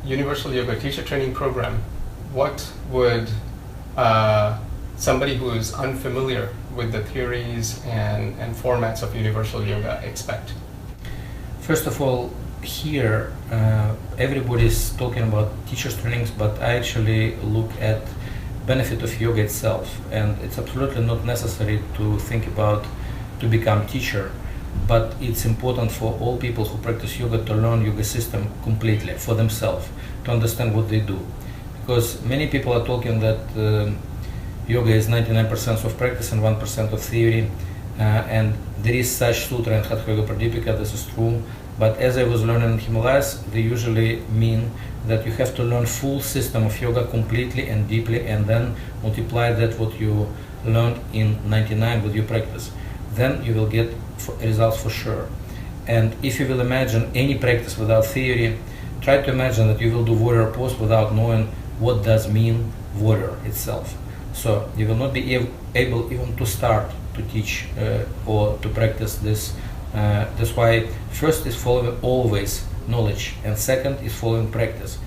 Universal Yoga Teacher Training Program, what would somebody who is unfamiliar with the theories and formats of Universal Yoga expect? First of all, here everybody's talking about teachers trainings, but I actually look at benefit of yoga itself, and it's absolutely not necessary to think about to become teacher, but it's important for all people who practice yoga to learn yoga system completely for themselves, to understand what they do, because many people are talking that yoga is 99% of practice and 1% of theory, and there is such sutra in Hatha Yoga Pradipika, this is true. But as I was learning in Himalayas, they usually mean that you have to learn full system of yoga completely and deeply, and then multiply that what you learned in 99 with your practice. Then you will get results for sure. And if you will imagine any practice without theory, try to imagine that you will do warrior pose without knowing what does mean warrior itself. So you will not be able even to start to teach or to practice this. That's why first is following always knowledge, and second is following practice.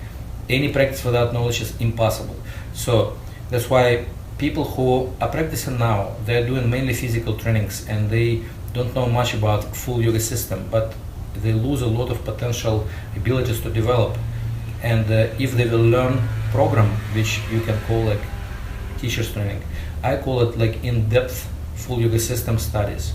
Any practice without knowledge is impossible. So that's why people who are practicing now, they are doing mainly physical trainings and they don't know much about full yoga system, but they lose a lot of potential abilities to develop. And if they will learn program, which you can call like teacher's training, I call it like in-depth full yoga system studies.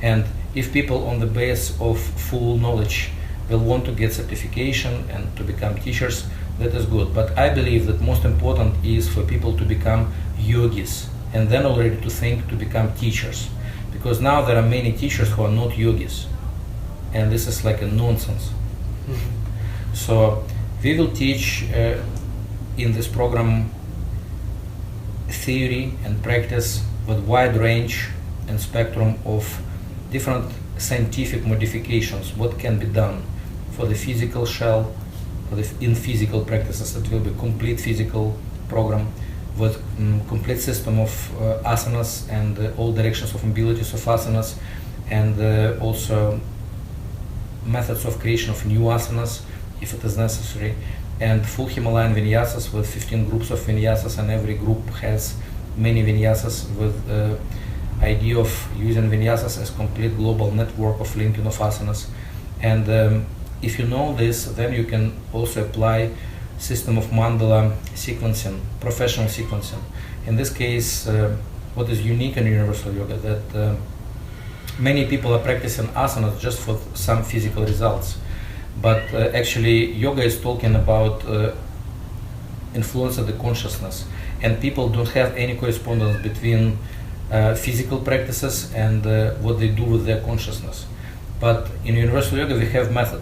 And if people on the base of full knowledge will want to get certification and to become teachers, that is good. But I believe that most important is for people to become yogis and then already to think to become teachers. Because now there are many teachers who are not yogis, and this is like a nonsense. Mm-hmm. So we will teach in this program theory and practice with wide range and spectrum of different scientific modifications, what can be done for the physical shell, for the in physical practices. It will be complete physical program with complete system of asanas and all directions of mobilities of asanas, and also methods of creation of new asanas if it is necessary, and full Himalayan vinyasas with 15 groups of vinyasas, and every group has many vinyasas with idea of using vinyasas as complete global network of linking of asanas. And if you know this, then you can also apply system of mandala sequencing, professional sequencing. In this case, what is unique in Universal Yoga, that many people are practicing asanas just for some physical results. But actually, yoga is talking about influence of the consciousness, and people don't have any correspondence between physical practices and what they do with their consciousness. But in Universal Yoga we have method,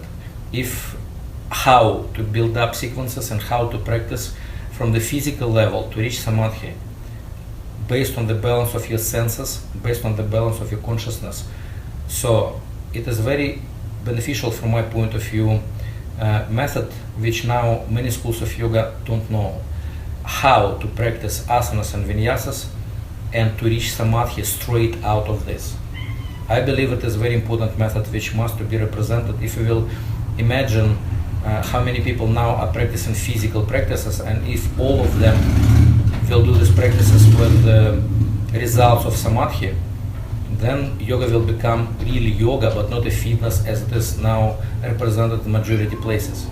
how to build up sequences and how to practice from the physical level to reach samadhi, based on the balance of your senses, based on the balance of your consciousness. So it is very beneficial from my point of view method which now many schools of yoga don't know, how to practice asanas and vinyasas and to reach samadhi straight out of this. I believe it is a very important method which must be represented. If you will imagine how many people now are practicing physical practices, and if all of them will do these practices with the results of samadhi, then yoga will become really yoga, but not a fitness as it is now represented in majority places.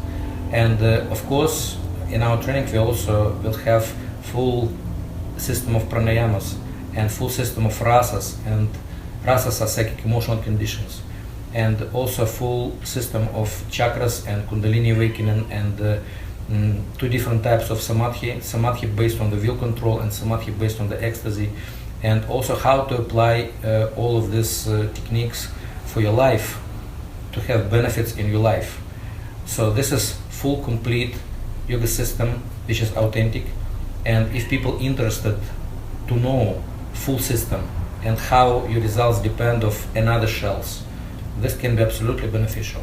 And of course, in our training we also will have full system of pranayamas and full system of rasas, and rasas are psychic emotional conditions, and also full system of chakras and kundalini awakening, and two different types of samadhi based on the will control and samadhi based on the ecstasy, and also how to apply all of these techniques for your life to have benefits in your life. So this is full complete yoga system which is authentic, and if people interested to know full system and how your results depend of another shells, this can be absolutely beneficial.